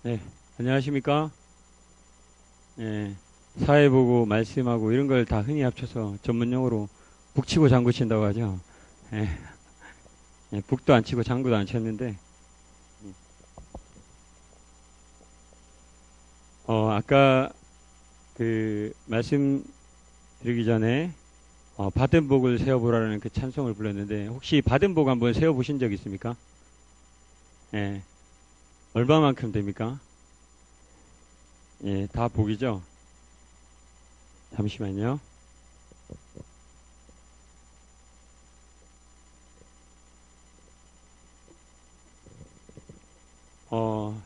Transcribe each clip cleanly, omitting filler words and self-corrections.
네, 안녕하십니까? 예, 사회 보고 말씀하고 이런 걸 다 흔히 합쳐서 전문용어로 북치고 장구 친다고 하죠. 예, 예, 북도 안 치고 장구도 안 쳤는데, 아까 말씀드리기 전에 받은 복을 세어보라는 그 찬송을 불렀는데, 혹시 받은 복 한번 세어보신 적 있습니까? 예, 얼마만큼 됩니까? 예, 다 복이죠? 잠시만요.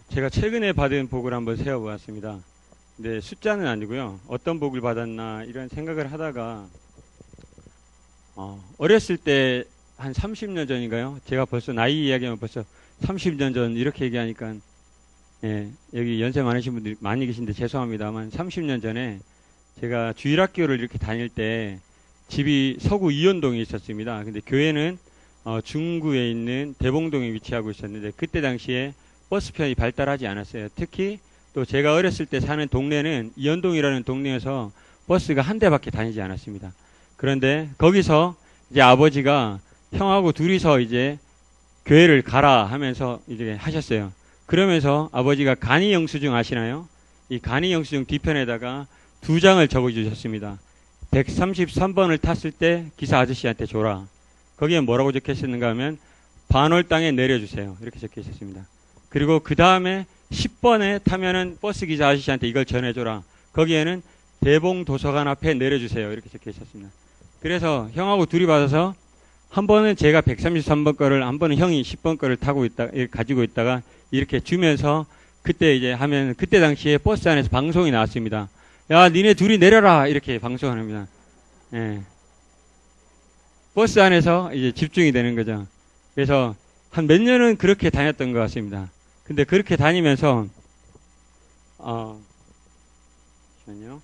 제가 최근에 받은 복을 한번 세어보았습니다. 근데 숫자는 아니고요. 어떤 복을 받았나 이런 생각을 하다가, 어렸을 때 한 30년 전인가요? 제가 벌써 나이 이야기하면 벌써 30년 전 이렇게 얘기하니까, 예, 여기 연세 많으신 분들이 많이 계신데 죄송합니다만 30년 전에 제가 주일학교를 이렇게 다닐 때 집이 서구 이원동에 있었습니다. 근데 교회는 중구에 있는 대봉동에 위치하고 있었는데 그때 당시에 버스편이 발달하지 않았어요. 특히 또 제가 어렸을 때 사는 동네는 이원동이라는 동네에서 버스가 한 대밖에 다니지 않았습니다. 그런데 거기서 이제 아버지가 형하고 둘이서 이제 교회를 가라 하면서 이제 하셨어요. 그러면서 아버지가 간이 영수증 아시나요? 이 간이 영수증 뒤편에다가 두 장을 적어 주셨습니다. 133번을 탔을 때 기사 아저씨한테 줘라. 거기에 뭐라고 적혀 있었는가 하면 반월 땅에 내려주세요. 이렇게 적혀 있었습니다. 그리고 그 다음에 10번에 타면은 버스 기사 아저씨한테 이걸 전해줘라. 거기에는 대봉 도서관 앞에 내려주세요. 이렇게 적혀 있었습니다. 그래서 형하고 둘이 받아서 한 번은 제가 133번 거를, 한 번은 형이 10번 거를 가지고 있다가 이렇게 주면서 그때 이제 하면, 그때 당시에 버스 안에서 방송이 나왔습니다. 야, 니네 둘이 내려라! 이렇게 방송을 합니다. 예. 버스 안에서 이제 집중이 되는 거죠. 그래서 한 몇 년은 그렇게 다녔던 것 같습니다. 근데 그렇게 다니면서, 잠시만요.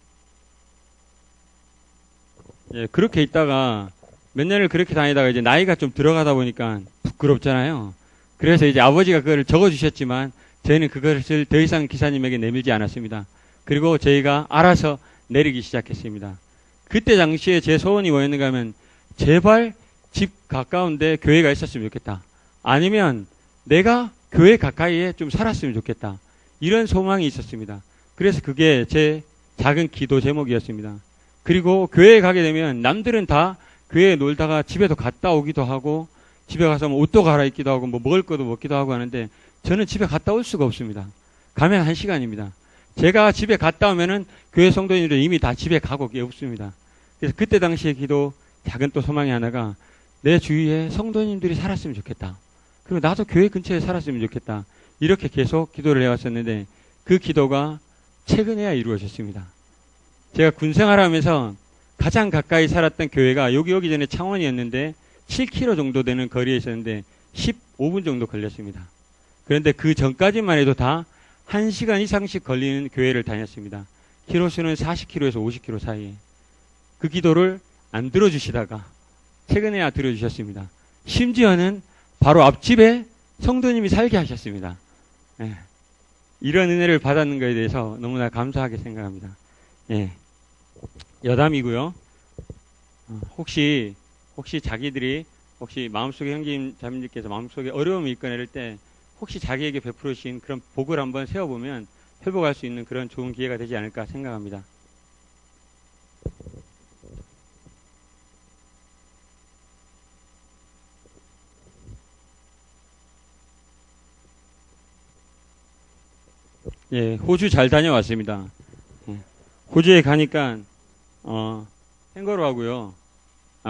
예, 그렇게 있다가 몇 년을 그렇게 다니다가 이제 나이가 좀 들어가다 보니까 부끄럽잖아요. 그래서 이제 아버지가 그걸 적어 주셨지만 저희는 그것을 더 이상 기사님에게 내밀지 않았습니다. 그리고 저희가 알아서 내리기 시작했습니다. 그때 당시에 제 소원이 뭐였는가 하면 제발 집 가까운데 교회가 있었으면 좋겠다. 아니면 내가 교회 가까이에 좀 살았으면 좋겠다. 이런 소망이 있었습니다. 그래서 그게 제 작은 기도 제목이었습니다. 그리고 교회에 가게 되면 남들은 다 교회에 놀다가 집에도 갔다 오기도 하고 집에 가서 뭐 옷도 갈아입기도 하고 뭐 먹을 것도 먹기도 하고 하는데 저는 집에 갔다 올 수가 없습니다. 가면 1시간입니다. 제가 집에 갔다 오면은 교회 성도님들은 이미 다 집에 가고 없습니다. 그래서 그때 당시에 기도 작은 또 소망이 하나가 내 주위에 성도님들이 살았으면 좋겠다. 그리고 나도 교회 근처에 살았으면 좋겠다. 이렇게 계속 기도를 해왔었는데 그 기도가 최근에야 이루어졌습니다. 제가 군 생활하면서 가장 가까이 살았던 교회가 여기 오기 전에 창원이었는데 7km 정도 되는 거리에 있었는데 15분 정도 걸렸습니다. 그런데 그 전까지만 해도 다 1시간 이상씩 걸리는 교회를 다녔습니다. 키로수는 40km에서 50km 사이에. 그 기도를 안 들어주시다가 최근에야 들어주셨습니다. 심지어는 바로 앞집에 성도님이 살게 하셨습니다. 예. 이런 은혜를 받았는 것에 대해서 너무나 감사하게 생각합니다. 예. 여담이고요. 혹시 자기들이 마음속에 형제님 자매님께서 마음속에 어려움이 있거나 이럴 때 혹시 자기에게 베풀어 주신 그런 복을 한번 세워보면 회복할 수 있는 그런 좋은 기회가 되지 않을까 생각합니다. 예, 호주 잘 다녀왔습니다. 예, 호주에 가니까 캥거루하고요.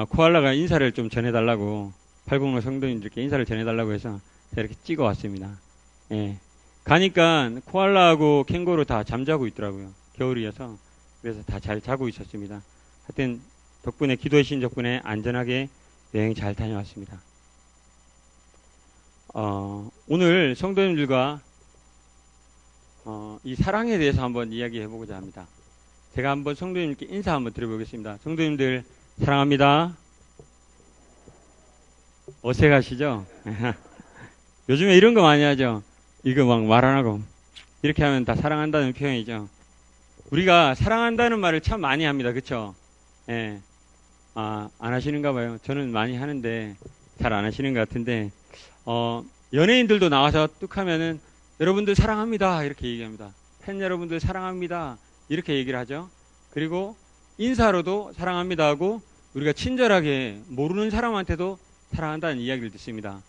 코알라가 인사를 좀 전해달라고, 팔공로 성도님들께 인사를 전해달라고 해서 제가 이렇게 찍어 왔습니다. 예. 가니까 코알라하고 캥거루 다 잠자고 있더라고요. 겨울이어서. 그래서 다 잘 자고 있었습니다. 하여튼, 덕분에, 기도해 주신 덕분에 안전하게 여행 잘 다녀왔습니다. 오늘 성도님들과 이 사랑에 대해서 한번 이야기해 보고자 합니다. 제가 한번 성도님께 인사 한번 드려보겠습니다. 성도님들, 사랑합니다. 어색하시죠? 요즘에 이런 거 많이 하죠? 이거 막 말 안 하고, 이렇게 하면 다 사랑한다는 표현이죠. 우리가 사랑한다는 말을 참 많이 합니다. 그쵸? 예. 안 하시는가 봐요. 저는 많이 하는데 잘 안 하시는 것 같은데, 연예인들도 나와서 뚝 하면은 여러분들 사랑합니다. 이렇게 얘기합니다. 팬 여러분들 사랑합니다. 이렇게 얘기를 하죠. 그리고 인사로도 사랑합니다 하고 우리가 친절하게 모르는 사람한테도 사랑한다는 이야기를 듣습니다.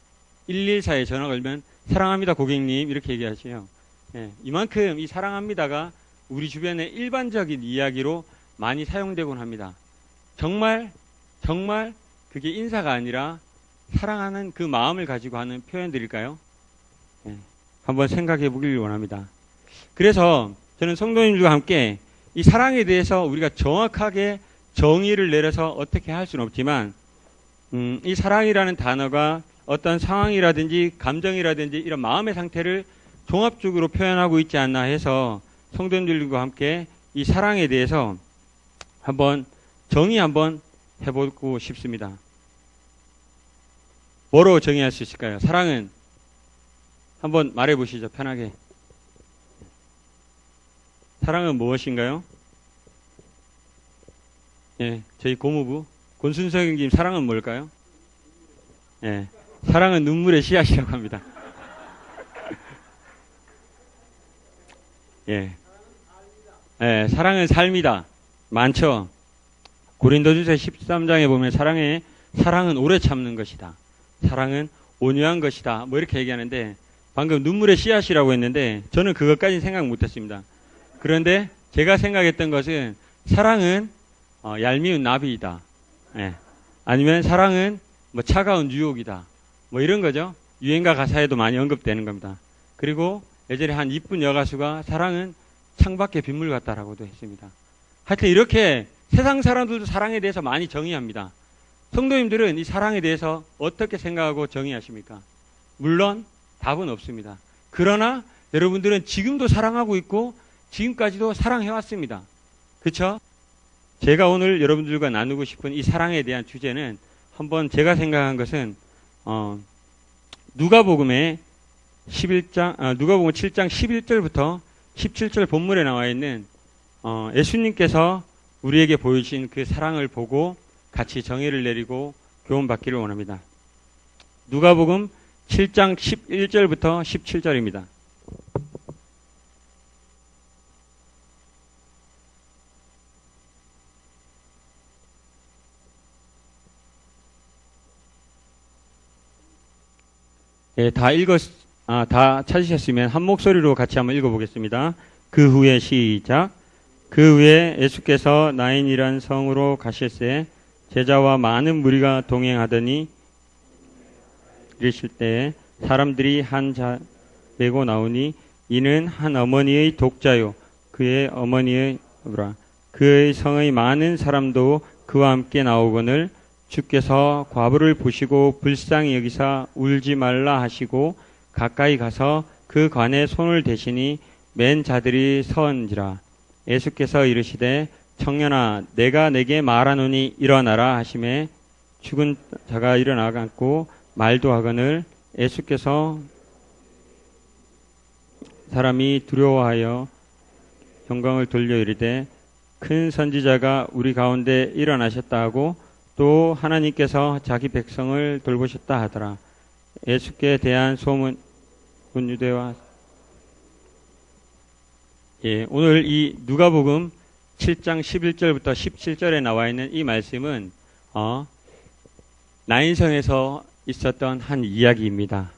114에 전화 걸면 사랑합니다 고객님 이렇게 얘기하시요. 예, 이만큼 이 사랑합니다가 우리 주변의 일반적인 이야기로 많이 사용되곤 합니다. 정말 그게 인사가 아니라 사랑하는 그 마음을 가지고 하는 표현들일까요? 예, 한번 생각해 보길 원합니다. 그래서 저는 성도님들과 함께 이 사랑에 대해서 우리가 정확하게 정의를 내려서 어떻게 할 수는 없지만 이 사랑이라는 단어가 어떤 상황이라든지 감정이라든지 이런 마음의 상태를 종합적으로 표현하고 있지 않나 해서 성도님들과 함께 이 사랑에 대해서 한번 해보고 싶습니다. 뭐로 정의할 수 있을까요? 사랑은 한번 말해 보시죠. 편하게. 사랑은 무엇인가요? 예, 저희 고무부 권순석님 사랑은 뭘까요? 예, 사랑은 눈물의 씨앗이라고 합니다. 예, 사랑은 삶이다. 많죠. 고린도전서 13장에 보면 사랑은 오래 참는 것이다. 사랑은 온유한 것이다. 뭐 이렇게 얘기하는데 방금 눈물의 씨앗이라고 했는데 저는 그것까지는 생각 못했습니다. 그런데 제가 생각했던 것은 사랑은 얄미운 나비이다. 예. 아니면 사랑은 뭐 차가운 유혹이다. 뭐 이런 거죠. 유행가 가사에도 많이 언급되는 겁니다. 그리고 예전에 한 이쁜 여가수가 사랑은 창밖의 빗물 같다라고도 했습니다. 하여튼 이렇게 세상 사람들도 사랑에 대해서 많이 정의합니다. 성도님들은 이 사랑에 대해서 어떻게 생각하고 정의하십니까? 물론 답은 없습니다. 그러나 여러분들은 지금도 사랑하고 있고 지금까지도 사랑해왔습니다. 그렇죠? 제가 오늘 여러분들과 나누고 싶은 이 사랑에 대한 주제는 한번 제가 생각한 것은 누가복음 7장 11절부터 17절 본문에 나와 있는 예수님께서 우리에게 보여주신 그 사랑을 보고 같이 정의를 내리고 교훈받기를 원합니다. 누가복음 7장 11절부터 17절입니다. 예, 다 찾으셨으면 한 목소리로 같이 한번 읽어보겠습니다. 그 후에 시작. 그 후에 예수께서 나인이란 성으로 가실새 제자와 많은 무리가 동행하더니 이르실 때에 사람들이 한 자 메고 나오니 이는 한 어머니의 독자요 그의 어머니의 그의 성의 많은 사람도 그와 함께 나오거늘 주께서 과부를 보시고 불쌍히 여기사 울지 말라 하시고 가까이 가서 그 관에 손을 대시니 맨 자들이 서은지라. 예수께서 이르시되 청년아 내가 내게 말하노니 일어나라 하시매 죽은 자가 일어나갔고 말도 하거늘 예수께서 사람이 두려워하여 영광을 돌려 이르되 큰 선지자가 우리 가운데 일어나셨다 하고 또 하나님께서 자기 백성을 돌보셨다 하더라. 예수께 대한 소문 유대와 오늘 이 누가복음 7장 11절부터 17절에 나와 있는 이 말씀은 나인성에서 있었던 한 이야기입니다.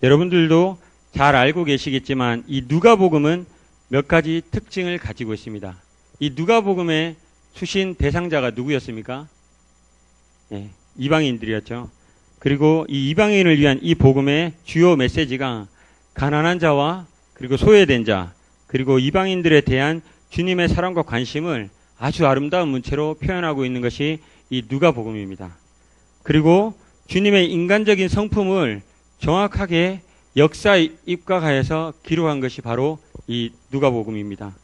여러분들도 잘 알고 계시겠지만 이 누가복음은 몇 가지 특징을 가지고 있습니다. 이 누가복음의 수신 대상자가 누구였습니까? 이방인들이었죠. 그리고 이 이방인을 위한 이 복음의 주요 메시지가 가난한 자와 그리고 소외된 자 그리고 이방인들에 대한 주님의 사랑과 관심을 아주 아름다운 문체로 표현하고 있는 것이 이 누가복음입니다. 그리고 주님의 인간적인 성품을 정확하게 역사에 입각하여서 기록한 것이 바로 이 누가복음입니다.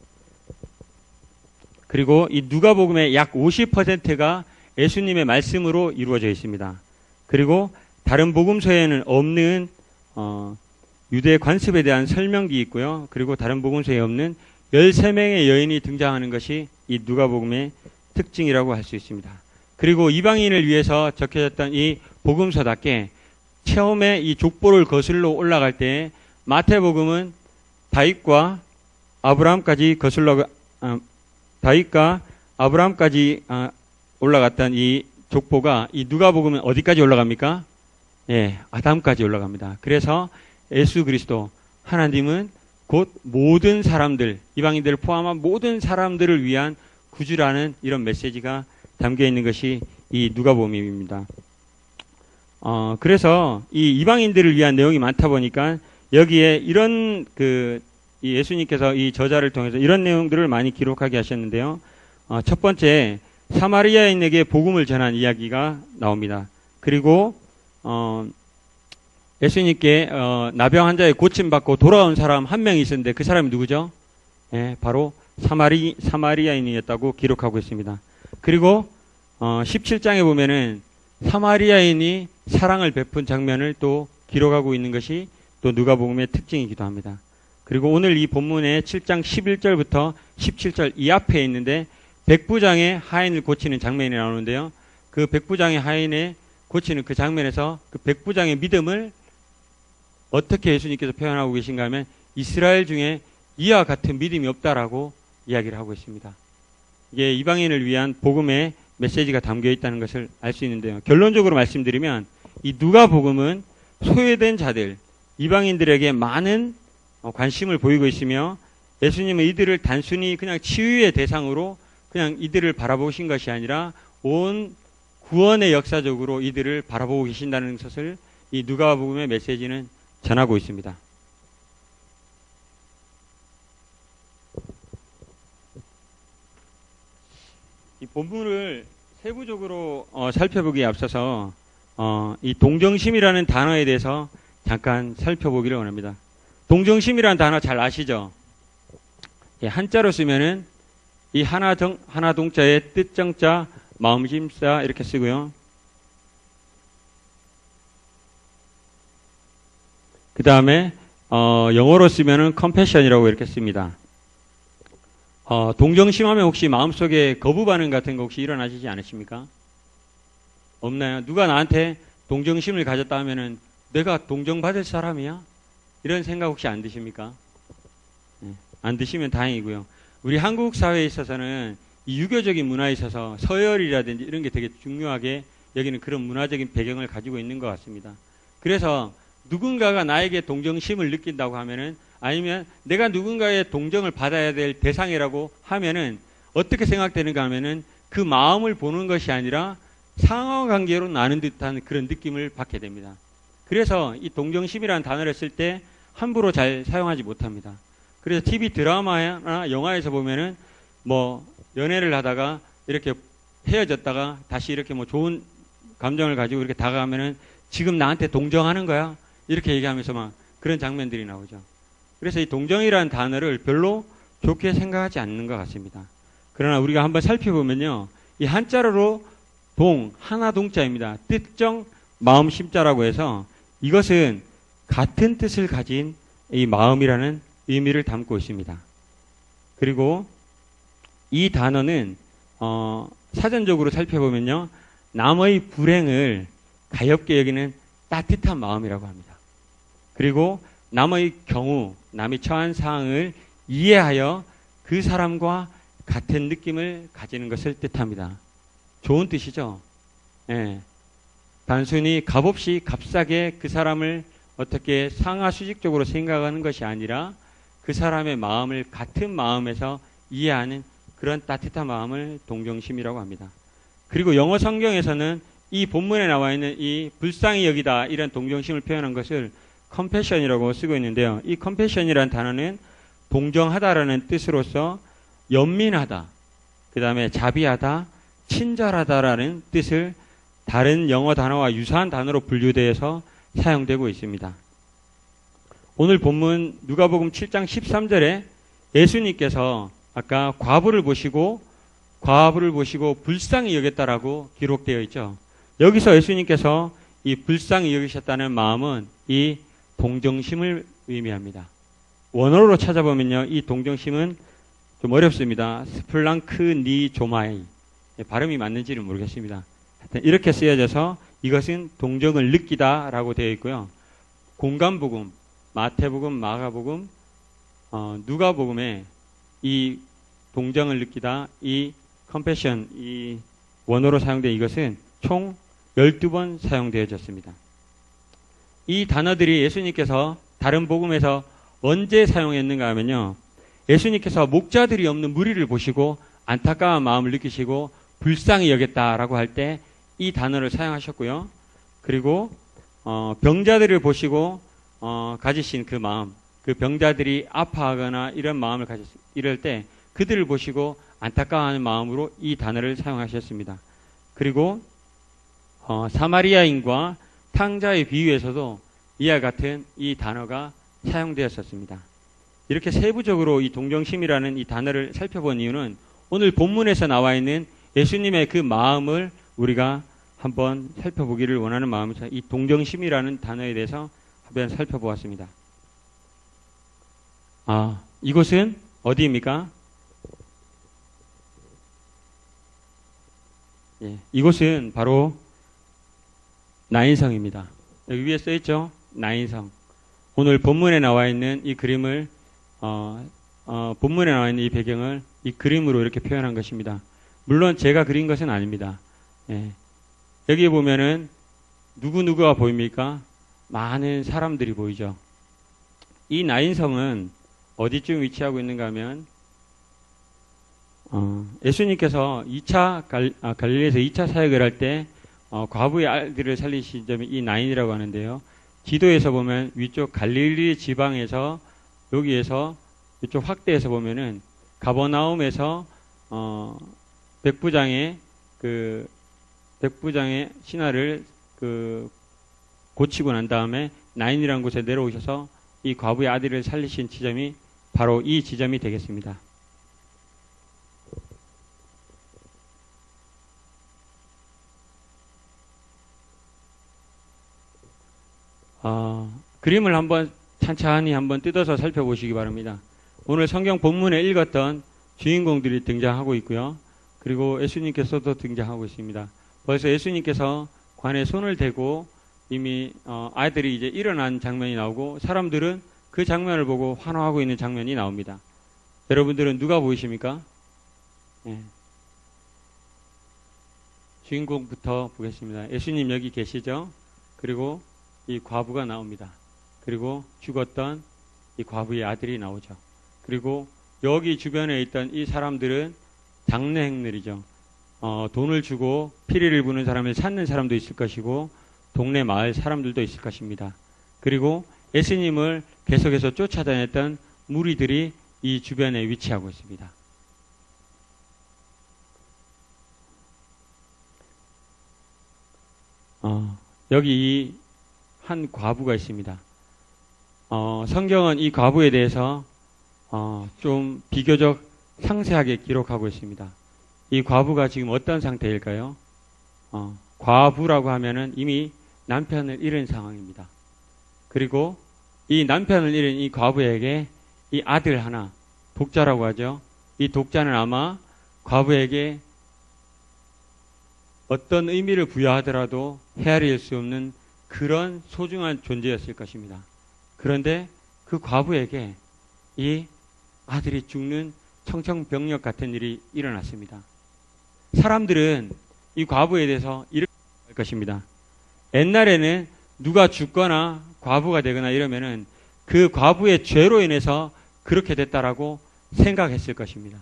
그리고 이 누가복음의 약 50%가 예수님의 말씀으로 이루어져 있습니다. 그리고 다른 복음서에는 없는 유대 관습에 대한 설명기 있고요. 그리고 다른 복음서에 없는 13명의 여인이 등장하는 것이 이 누가복음의 특징이라고 할 수 있습니다. 그리고 이방인을 위해서 적혀졌던 이 복음서답게 처음에 이 족보를 거슬러 올라갈 때 마태복음은 다윗과 아브라함까지 올라갔던 이 족보가 이 누가복음은 어디까지 올라갑니까? 예, 아담까지 올라갑니다. 그래서 예수 그리스도 하나님은 곧 모든 사람들, 이방인들을 포함한 모든 사람들을 위한 구주라는 이런 메시지가 담겨 있는 것이 이 누가복음입니다. 그래서 이 이방인들을 위한 내용이 많다 보니까 여기에 이런 이 예수님께서 이 저자를 통해서 이런 내용들을 많이 기록하게 하셨는데요. 첫 번째, 사마리아인에게 복음을 전한 이야기가 나옵니다. 그리고 예수님께 나병 환자에 고침받고 돌아온 사람 한 명이 있었는데 그 사람이 누구죠? 예, 바로 사마리아인이었다고 기록하고 있습니다. 그리고 17장에 보면은 사마리아인이 사랑을 베푼 장면을 또 기록하고 있는 것이 또 누가복음의 특징이기도 합니다. 그리고 오늘 이 본문의 7장 11절부터 17절 이 앞에 있는데 백부장의 하인을 고치는 장면이 나오는데요. 그 백부장의 하인에 고치는 그 장면에서 그 백부장의 믿음을 어떻게 예수님께서 표현하고 계신가 하면 이스라엘 중에 이와 같은 믿음이 없다라고 이야기를 하고 있습니다. 이게 이방인을 위한 복음의 메시지가 담겨 있다는 것을 알 수 있는데요. 결론적으로 말씀드리면 이 누가복음은 소외된 자들, 이방인들에게 많은 관심을 보이고 있으며 예수님은 이들을 단순히 그냥 치유의 대상으로 그냥 이들을 바라보신 것이 아니라 온 구원의 역사적으로 이들을 바라보고 계신다는 것을 이 누가복음의 메시지는 전하고 있습니다. 이 본문을 세부적으로 살펴보기에 앞서서 이 동정심이라는 단어에 대해서 잠깐 살펴보기를 원합니다. 동정심이라는 단어 잘 아시죠? 예, 한자로 쓰면은 이 하나동자의 뜻정자, 마음심자 이렇게 쓰고요. 그 다음에 영어로 쓰면은 compassion이라고 이렇게 씁니다. 동정심하면 혹시 마음속에 거부 반응 같은 거 혹시 일어나시지 않으십니까? 없나요? 누가 나한테 동정심을 가졌다 하면은 내가 동정받을 사람이야? 이런 생각 혹시 안 드십니까? 네, 안 드시면 다행이고요. 우리 한국 사회에 있어서는 이 유교적인 문화에 있어서 서열이라든지 이런 게 되게 중요하게 여기는 그런 문화적인 배경을 가지고 있는 것 같습니다. 그래서 누군가가 나에게 동정심을 느낀다고 하면은 아니면 내가 누군가의 동정을 받아야 될 대상이라고 하면은 어떻게 생각되는가 하면은 그 마음을 보는 것이 아니라 상하관계로 나는 듯한 그런 느낌을 받게 됩니다. 그래서 이 동정심이라는 단어를 쓸 때 함부로 잘 사용하지 못합니다. 그래서 TV 드라마나 영화에서 보면은 뭐 연애를 하다가 이렇게 헤어졌다가 다시 이렇게 뭐 좋은 감정을 가지고 이렇게 다가가면은 지금 나한테 동정하는 거야? 이렇게 얘기하면서 막 그런 장면들이 나오죠. 그래서 이 동정이라는 단어를 별로 좋게 생각하지 않는 것 같습니다. 그러나 우리가 한번 살펴보면요. 이 한자로로 하나동자입니다. 뜻정, 마음심자라고 해서 이것은 같은 뜻을 가진 이 마음이라는 의미를 담고 있습니다. 그리고 이 단어는 사전적으로 살펴보면요. 남의 불행을 가엾게 여기는 따뜻한 마음이라고 합니다. 그리고 남의 경우, 남이 처한 상황을 이해하여 그 사람과 같은 느낌을 가지는 것을 뜻합니다. 좋은 뜻이죠. 예. 단순히 값없이 값싸게 그 사람을 어떻게 상하수직적으로 생각하는 것이 아니라 그 사람의 마음을 같은 마음에서 이해하는 그런 따뜻한 마음을 동정심이라고 합니다. 그리고 영어 성경에서는 이 본문에 나와 있는 이 불쌍히 여기다 이런 동정심을 표현한 것을 compassion이라고 쓰고 있는데요. 이 compassion이라는 단어는 동정하다라는 뜻으로서 연민하다, 그 다음에 자비하다, 친절하다라는 뜻을 다른 영어 단어와 유사한 단어로 분류되어서 사용되고 있습니다. 오늘 본문 누가복음 7장 13절에 예수님께서 아까 과부를 보시고 불쌍히 여겼다라고 기록되어 있죠. 여기서 예수님께서 이 불쌍히 여기셨다는 마음은 이 동정심을 의미합니다. 원어로 찾아보면요, 이 동정심은 좀 어렵습니다. 스플랑크니조마이. 발음이 맞는지는 모르겠습니다. 하여튼 이렇게 쓰여져서 이것은 동정을 느끼다라고 되어 있고요. 공간복음, 마태복음, 마가복음, 누가복음에 이 동정을 느끼다, 이 컴패션, 이 원어로 사용된 이것은 총 12번 사용되어졌습니다. 이 단어들이 예수님께서 다른 복음에서 언제 사용했는가 하면요, 예수님께서 목자들이 없는 무리를 보시고 안타까운 마음을 느끼시고 불쌍히 여겼다라고 할 때 이 단어를 사용하셨고요. 그리고 병자들을 보시고 가지신 그 마음, 그 병자들이 아파하거나 이런 마음을 이럴 때 그들을 보시고 안타까워하는 마음으로 이 단어를 사용하셨습니다. 그리고 사마리아인과 탕자의 비유에서도 이와 같은 이 단어가 사용되었었습니다. 이렇게 세부적으로 이 동정심이라는 이 단어를 살펴본 이유는 오늘 본문에서 나와 있는 예수님의 그 마음을 우리가 한번 살펴보기를 원하는 마음에서 이 동정심이라는 단어에 대해서 한번 살펴보았습니다. 이곳은 어디입니까? 예, 이곳은 바로 나인성입니다. 여기 위에 써있죠? 나인성. 오늘 본문에 나와 있는 이 그림을 본문에 나와 있는 이 배경을 이 그림으로 이렇게 표현한 것입니다. 물론 제가 그린 것은 아닙니다. 예. 여기 보면은 누구누구가 보입니까? 많은 사람들이 보이죠. 이 나인성은 어디쯤 위치하고 있는가 하면 예수님께서 갈릴리에서 2차 사역을 할 때 과부의 아들을 살리신 점이 이 나인이라고 하는데요. 지도에서 보면 위쪽 갈릴리 지방에서 여기에서 이쪽 확대해서 보면은 가버나움에서 백부장의 신하를 고치고 난 다음에 나인이라는 곳에 내려오셔서 이 과부의 아들을 살리신 지점이 바로 이 지점이 되겠습니다. 그림을 한번 찬찬히 한번 뜯어서 살펴보시기 바랍니다. 오늘 성경 본문에 읽었던 주인공들이 등장하고 있고요. 그리고 예수님께서도 등장하고 있습니다. 벌써 예수님께서 관에 손을 대고 이미 아이들이 이제 일어난 장면이 나오고 사람들은 그 장면을 보고 환호하고 있는 장면이 나옵니다. 여러분들은 누가 보이십니까? 네. 주인공부터 보겠습니다. 예수님 여기 계시죠? 그리고 이 과부가 나옵니다. 그리고 죽었던 이 과부의 아들이 나오죠. 그리고 여기 주변에 있던 이 사람들은 장례행렬이죠. 돈을 주고 피리를 부는 사람을 찾는 사람도 있을 것이고 동네 마을 사람들도 있을 것입니다. 그리고 예수님을 계속해서 쫓아다녔던 무리들이 이 주변에 위치하고 있습니다. 여기 이 한 과부가 있습니다. 성경은 이 과부에 대해서 좀 비교적 상세하게 기록하고 있습니다. 이 과부가 지금 어떤 상태일까요? 과부라고 하면은 이미 남편을 잃은 상황입니다. 그리고 이 남편을 잃은 이 과부에게 이 아들 하나, 독자라고 하죠. 이 독자는 아마 과부에게 어떤 의미를 부여하더라도 헤아릴 수 없는 그런 소중한 존재였을 것입니다. 그런데 그 과부에게 이 아들이 죽는 청천벽력 같은 일이 일어났습니다. 사람들은 이 과부에 대해서 이렇게 할 것입니다. 옛날에는 누가 죽거나 과부가 되거나 이러면은 그 과부의 죄로 인해서 그렇게 됐다라고 생각했을 것입니다.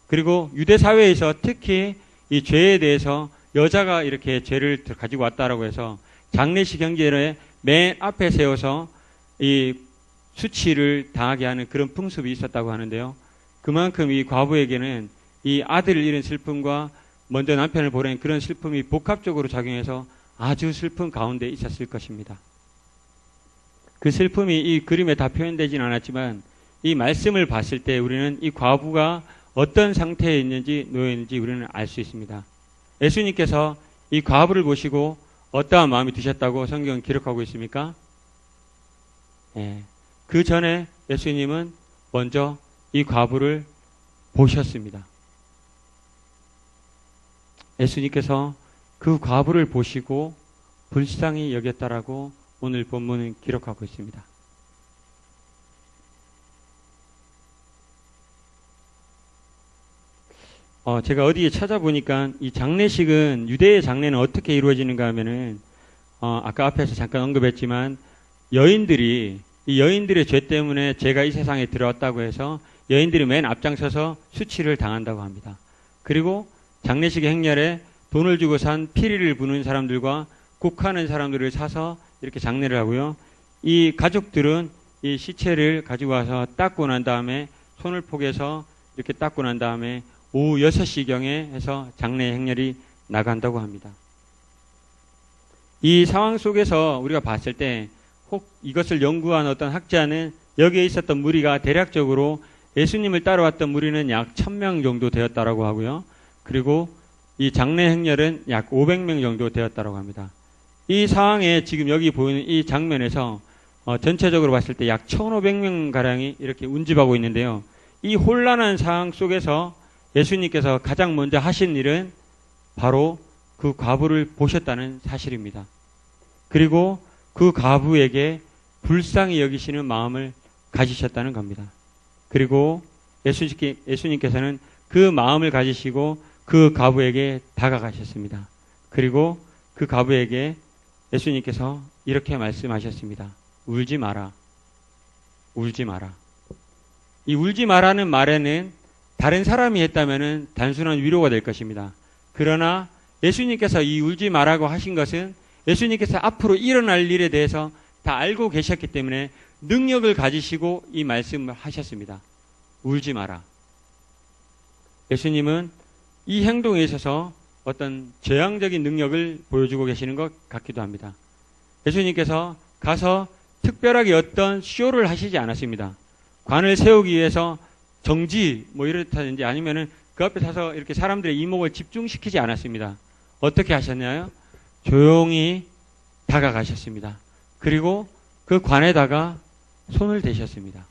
그리고 유대 사회에서 특히 이 죄에 대해서 여자가 이렇게 죄를 가지고 왔다라고 해서 장례식 경제를 맨 앞에 세워서 이 수치를 당하게 하는 그런 풍습이 있었다고 하는데요. 그만큼 이 과부에게는 이 아들을 잃은 슬픔과 먼저 남편을 보낸 그런 슬픔이 복합적으로 작용해서 아주 슬픈 가운데 있었을 것입니다. 그 슬픔이 이 그림에 다 표현되지는 않았지만 이 말씀을 봤을 때 우리는 이 과부가 어떤 상태에 있는지 놓여 있는지 우리는 알 수 있습니다. 예수님께서 이 과부를 보시고 어떠한 마음이 드셨다고 성경은 기록하고 있습니까? 예. 그 전에 예수님은 먼저 이 과부를 보셨습니다. 예수님께서 그 과부를 보시고 불쌍히 여겼다라고 오늘 본문은 기록하고 있습니다. 제가 어디에 찾아보니까 이 장례식은, 유대의 장례는 어떻게 이루어지는가 하면은, 아까 앞에서 잠깐 언급했지만, 이 여인들의 죄 때문에 죄가 이 세상에 들어왔다고 해서 여인들이 맨 앞장서서 수치를 당한다고 합니다. 그리고 장례식의 행렬에 돈을 주고 산 피리를 부는 사람들과 곡하는 사람들을 사서 이렇게 장례를 하고요. 이 가족들은 이 시체를 가지고 와서 닦고 난 다음에 손을 포개서 이렇게 닦고 난 다음에 오후 6시경에 해서 장례 행렬이 나간다고 합니다. 이 상황 속에서 우리가 봤을 때 혹 이것을 연구한 어떤 학자는 여기에 있었던 무리가 대략적으로 예수님을 따라왔던 무리는 약 1000명 정도 되었다라고 하고요. 그리고 이 장례 행렬은 약 500명 정도 되었다라고 합니다. 이 상황에 지금 여기 보이는 이 장면에서 전체적으로 봤을 때 약 1500명 가량이 이렇게 운집하고 있는데요. 이 혼란한 상황 속에서 예수님께서 가장 먼저 하신 일은 바로 그 과부를 보셨다는 사실입니다. 그리고 그 과부에게 불쌍히 여기시는 마음을 가지셨다는 겁니다. 그리고 예수님께서는 그 마음을 가지시고 그 과부에게 다가가셨습니다. 그리고 그 과부에게 예수님께서 이렇게 말씀하셨습니다. 울지 마라. 울지 마라. 이 울지 마라는 말에는 다른 사람이 했다면 단순한 위로가 될 것입니다. 그러나 예수님께서 이 울지 마라고 하신 것은 예수님께서 앞으로 일어날 일에 대해서 다 알고 계셨기 때문에 능력을 가지시고 이 말씀을 하셨습니다. 울지 마라. 예수님은 이 행동에 있어서 어떤 재앙적인 능력을 보여주고 계시는 것 같기도 합니다. 예수님께서 가서 특별하게 어떤 쇼를 하시지 않았습니다. 관을 세우기 위해서 정지 이렇다든지 아니면은 그 앞에 서서 이렇게 사람들의 이목을 집중시키지 않았습니다. 어떻게 하셨나요? 조용히 다가가셨습니다. 그리고 그 관에다가 손을 대셨습니다.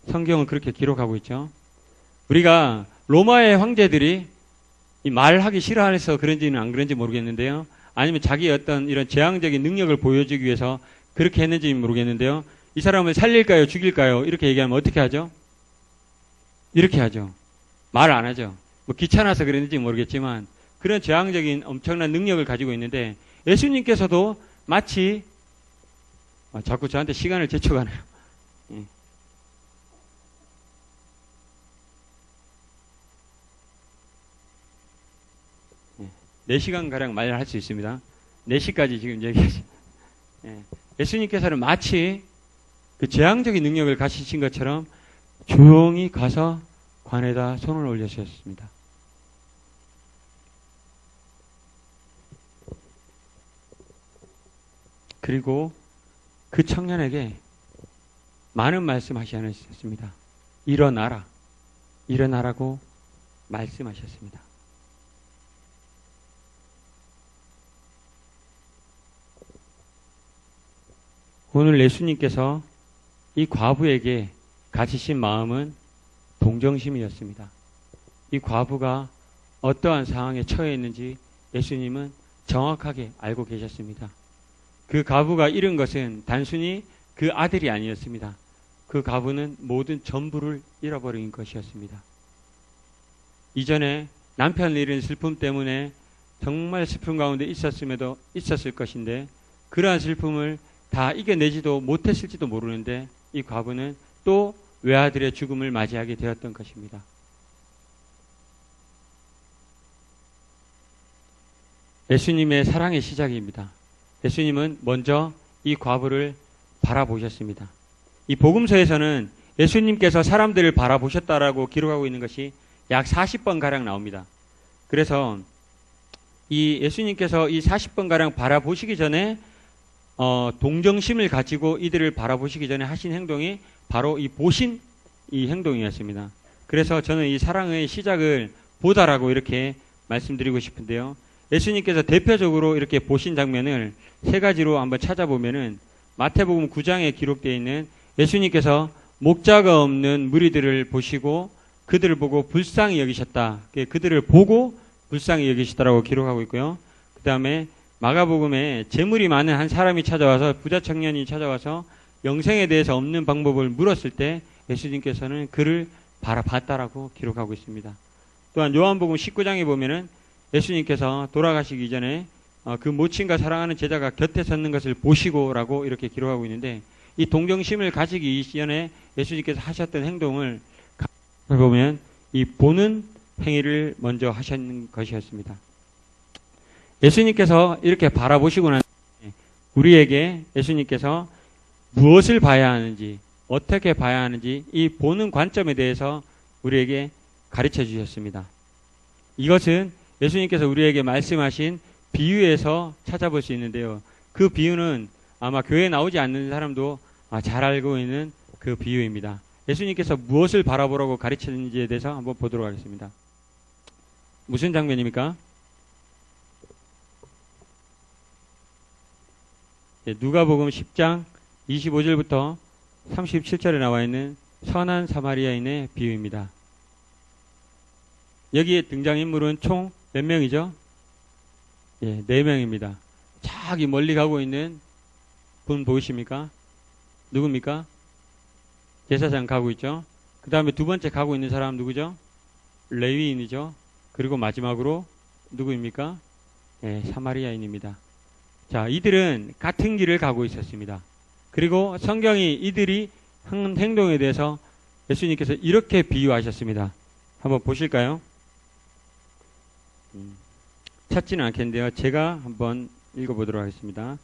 성경은 그렇게 기록하고 있죠. 우리가 로마의 황제들이 이 말하기 싫어해서 그런지는 안 그런지 모르겠는데요. 아니면 자기의 어떤 이런 재앙적인 능력을 보여주기 위해서 그렇게 했는지 모르겠는데요. 이 사람을 살릴까요? 죽일까요? 이렇게 얘기하면 어떻게 하죠? 이렇게 하죠. 말 안 하죠. 귀찮아서 그랬는지 모르겠지만 그런 재앙적인 엄청난 능력을 가지고 있는데 예수님께서도 마치 자꾸 저한테 시간을 제쳐가네요. 예. 예. 4시간가량 말을 할 수 있습니다. 4시까지 지금 얘기하죠. 예. 예수님께서는 마치 그 재앙적인 능력을 가지신 것처럼 조용히 가서 관에다 손을 올려주셨습니다. 그리고 그 청년에게 많은 말씀하시 않으셨습니다. 일어나라. 일어나라고 말씀하셨습니다. 오늘 예수님께서 이 과부에게 가지신 마음은 동정심이었습니다. 이 과부가 어떠한 상황에 처해 있는지 예수님은 정확하게 알고 계셨습니다. 그 과부가 잃은 것은 단순히 그 아들이 아니었습니다. 그 과부는 모든 전부를 잃어버린 것이었습니다. 이전에 남편을 잃은 슬픔 때문에 정말 슬픔 가운데 있었을 것인데 그러한 슬픔을 다 이겨내지도 못했을지도 모르는데 이 과부는 또 외아들의 죽음을 맞이하게 되었던 것입니다. 예수님의 사랑의 시작입니다. 예수님은 먼저 이 과부를 바라보셨습니다. 이 복음서에서는 예수님께서 사람들을 바라보셨다라고 기록하고 있는 것이 약 40번 가량 나옵니다. 그래서 이 예수님께서 이 40번 가량 바라보시기 전에 동정심을 가지고 이들을 바라보시기 전에 하신 행동이 바로 이 보신 이 행동이었습니다. 그래서 저는 이 사랑의 시작을 보다라고 이렇게 말씀드리고 싶은데요. 예수님께서 대표적으로 이렇게 보신 장면을 3가지로 한번 찾아보면은 마태복음 9장에 기록되어 있는 예수님께서 목자가 없는 무리들을 보시고 그들을 보고 불쌍히 여기셨다. 그들을 보고 불쌍히 여기시다라고 기록하고 있고요. 그 다음에 마가복음에 재물이 많은 한 사람이 찾아와서, 부자 청년이 찾아와서 영생에 대해서 없는 방법을 물었을 때 예수님께서는 그를 바라봤다라고 기록하고 있습니다. 또한 요한복음 19장에 보면은 예수님께서 돌아가시기 전에 그 모친과 사랑하는 제자가 곁에 섰는 것을 보시고라고 이렇게 기록하고 있는데, 이 동정심을 가지기 이전에 예수님께서 하셨던 행동을 보면 이 보는 행위를 먼저 하셨는 것이었습니다. 예수님께서 이렇게 바라보시고 난 뒤에 우리에게 예수님께서 무엇을 봐야 하는지, 어떻게 봐야 하는지 이 보는 관점에 대해서 우리에게 가르쳐 주셨습니다. 이것은 예수님께서 우리에게 말씀하신 비유에서 찾아볼 수 있는데요. 그 비유는 아마 교회에 나오지 않는 사람도 잘 알고 있는 그 비유입니다. 예수님께서 무엇을 바라보라고 가르쳤는지에 대해서 한번 보도록 하겠습니다. 무슨 장면입니까? 누가복음 10장 25절부터 37절에 나와 있는 선한 사마리아인의 비유입니다. 여기에 등장인물은 총 몇 명이죠? 4명입니다. 저기 멀리 가고 있는 분 보이십니까? 누굽니까? 제사장 가고 있죠. 그 다음에 두 번째 가고 있는 사람 누구죠? 레위인이죠. 그리고 마지막으로 누구입니까? 사마리아인입니다. 자, 이들은 같은 길을 가고 있었습니다. 그리고 성경이 이들이 한 행동에 대해서 예수님께서 이렇게 비유하셨습니다. 한번 보실까요? 찾지는 않겠는데요. 제가 한번 읽어보도록 하겠습니다.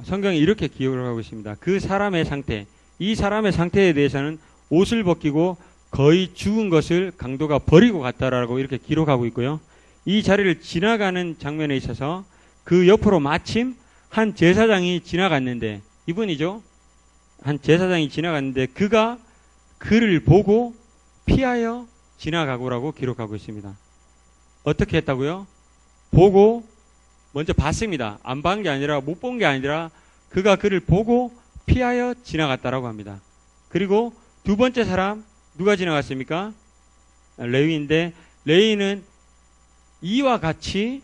성경이 이렇게 기록을 하고 있습니다. 그 사람의 상태, 이 사람의 상태에 대해서는 옷을 벗기고 거의 죽은 것을 강도가 버리고 갔다라고 이렇게 기록하고 있고요. 이 자리를 지나가는 장면에 있어서 그 옆으로 마침 한 제사장이 지나갔는데, 이분이죠. 한 제사장이 지나갔는데 그가 그를 보고 피하여 지나가고라고 기록하고 있습니다. 어떻게 했다고요? 보고 먼저 봤습니다. 안 본 게 아니라, 못 본 게 아니라 그가 그를 보고 피하여 지나갔다라고 합니다. 그리고 두 번째 사람 누가 지나갔습니까? 레위인데, 레위인은 이와 같이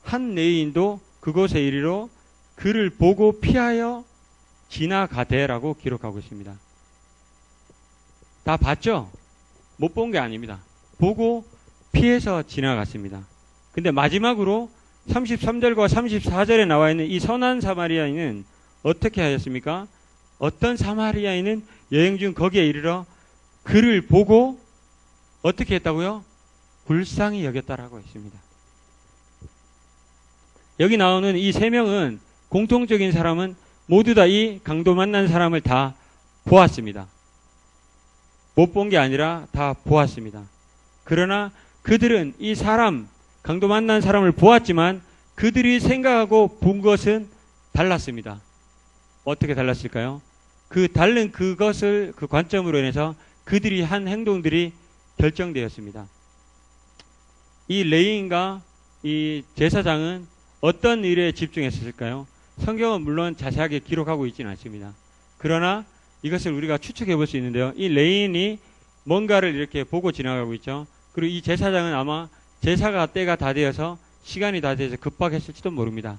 한 레위인도 그곳에 이르러 그를 보고 피하여 지나가되라고 기록하고 있습니다. 다 봤죠? 못 본 게 아닙니다. 보고 피해서 지나갔습니다. 근데 마지막으로 33절과 34절에 나와 있는 이 선한 사마리아인은 어떻게 하였습니까? 어떤 사마리아인은 여행 중 거기에 이르러 그를 보고 어떻게 했다고요? 불쌍히 여겼다라고 했습니다. 여기 나오는 이 세 명은 공통적인 사람은 모두 다 이 강도 만난 사람을 다 보았습니다. 못 본 게 아니라 다 보았습니다. 그러나 그들은 이 사람, 강도 만난 사람을 보았지만 그들이 생각하고 본 것은 달랐습니다. 어떻게 달랐을까요? 그 다른 그것을, 그 관점으로 인해서 그들이 한 행동들이 결정되었습니다. 이 레위인과 이 제사장은 어떤 일에 집중했을까요? 성경은 물론 자세하게 기록하고 있지는 않습니다. 그러나 이것을 우리가 추측해 볼 수 있는데요. 이 레위인이 뭔가를 이렇게 보고 지나가고 있죠. 그리고 이 제사장은 아마 제사가 때가 다 되어서 시간이 다 돼서 급박했을지도 모릅니다.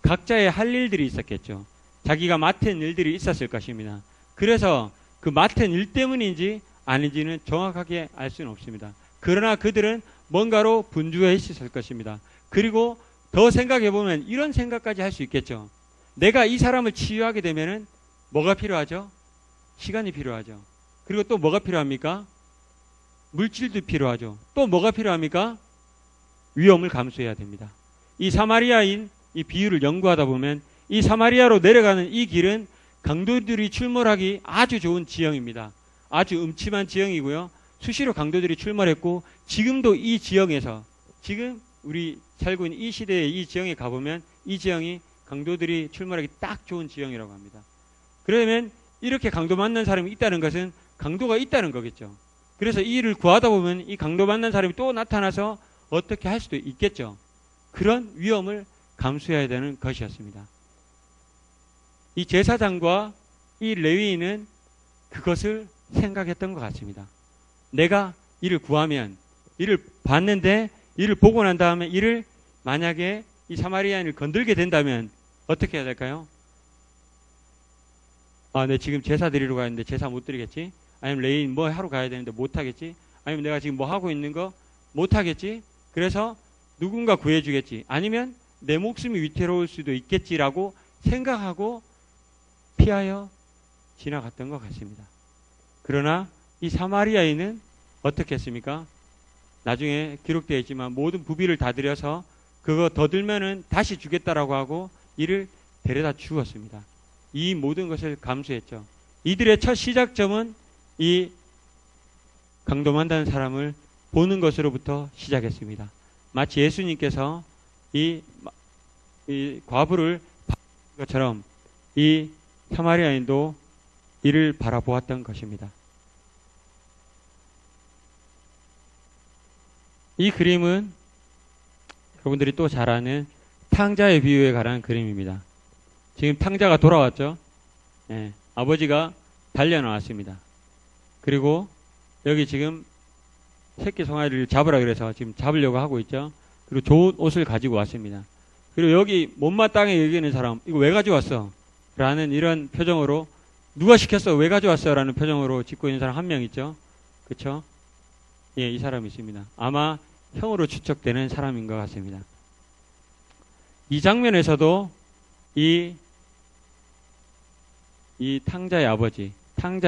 각자의 할 일들이 있었겠죠. 자기가 맡은 일들이 있었을 것입니다. 그래서 그 맡은 일 때문인지 아닌지는 정확하게 알 수는 없습니다. 그러나 그들은 뭔가로 분주해 있었을 것입니다. 그리고 더 생각해보면 이런 생각까지 할 수 있겠죠. 내가 이 사람을 치유하게 되면은 뭐가 필요하죠? 시간이 필요하죠. 그리고 또 뭐가 필요합니까? 물질도 필요하죠. 또 뭐가 필요합니까? 위험을 감수해야 됩니다. 이 사마리아인 이 비유를 연구하다 보면 이 사마리아로 내려가는 이 길은 강도들이 출몰하기 아주 좋은 지형입니다. 아주 음침한 지형이고요. 수시로 강도들이 출몰했고 지금도 이 지형에서, 지금 우리 살고 있는 이 시대의 이 지형에 가보면 이 지형이 강도들이 출몰하기 딱 좋은 지형이라고 합니다. 그러면 이렇게 강도 만난 사람이 있다는 것은 강도가 있다는 거겠죠. 그래서 이 일을 구하다 보면 이 강도 만난 사람이 또 나타나서 어떻게 할 수도 있겠죠. 그런 위험을 감수해야 되는 것이었습니다. 이 제사장과 이 레위인은 그것을 생각했던 것 같습니다. 내가 이를 구하면, 이를 봤는데 이를 보고 난 다음에 이를 만약에 이 사마리아인을 건들게 된다면 어떻게 해야 될까요? 아, 내 지금 제사 드리러 가는데 제사 못 드리겠지? 아니면 레위인 뭐 하러 가야 되는데 못 하겠지? 아니면 내가 지금 뭐 하고 있는 거 못 하겠지? 그래서 누군가 구해주겠지? 아니면 내 목숨이 위태로울 수도 있겠지라고 생각하고 피하여 지나갔던 것 같습니다. 그러나 이 사마리아인은 어떻게 했습니까? 나중에 기록되어 있지만 모든 부비를 다 들여서 그거 더 들면은 다시 주겠다라고 하고 이를 데려다 주었습니다. 이 모든 것을 감수했죠. 이들의 첫 시작점은 이 강도만다는 사람을 보는 것으로부터 시작했습니다. 마치 예수님께서 이 과부를 바라본 것처럼 이 사마리아인도 이를 바라보았던 것입니다. 이 그림은 여러분들이 또 잘 아는 탕자의 비유에 관한 그림입니다. 지금 탕자가 돌아왔죠. 예, 아버지가 달려나왔습니다. 그리고 여기 지금 새끼 송아지를 잡으라 그래서 지금 잡으려고 하고 있죠. 그리고 좋은 옷을 가지고 왔습니다. 그리고 여기 못마땅해 여기는 사람, 이거 왜 가져왔어? 라는 이런 표정으로, 누가 시켰어? 왜 가져왔어? 라는 표정으로 짓고 있는 사람 한 명 있죠. 그쵸? 예, 이 사람이 있습니다. 아마 형으로 추측되는 사람인 것 같습니다. 이 장면에서도 이 탕자의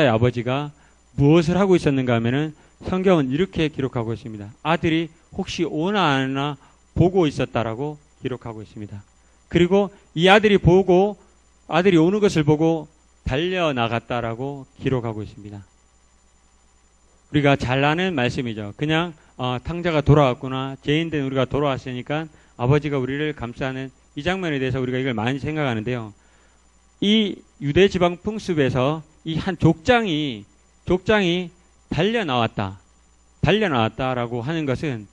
아버지가 무엇을 하고 있었는가 하면은 성경은 이렇게 기록하고 있습니다. 아들이 혹시 오나 안 오나 보고 있었다라고 기록하고 있습니다. 그리고 이 아들이 오는 것을 보고 달려나갔다라고 기록하고 있습니다. 우리가 잘 아는 말씀이죠. 그냥 탕자가 돌아왔구나, 죄인된 우리가 돌아왔으니까 아버지가 우리를 감싸는 이 장면에 대해서 우리가 이걸 많이 생각하는데요. 이 유대 지방 풍습에서 이 한 족장이 달려나왔다라고 하는 것은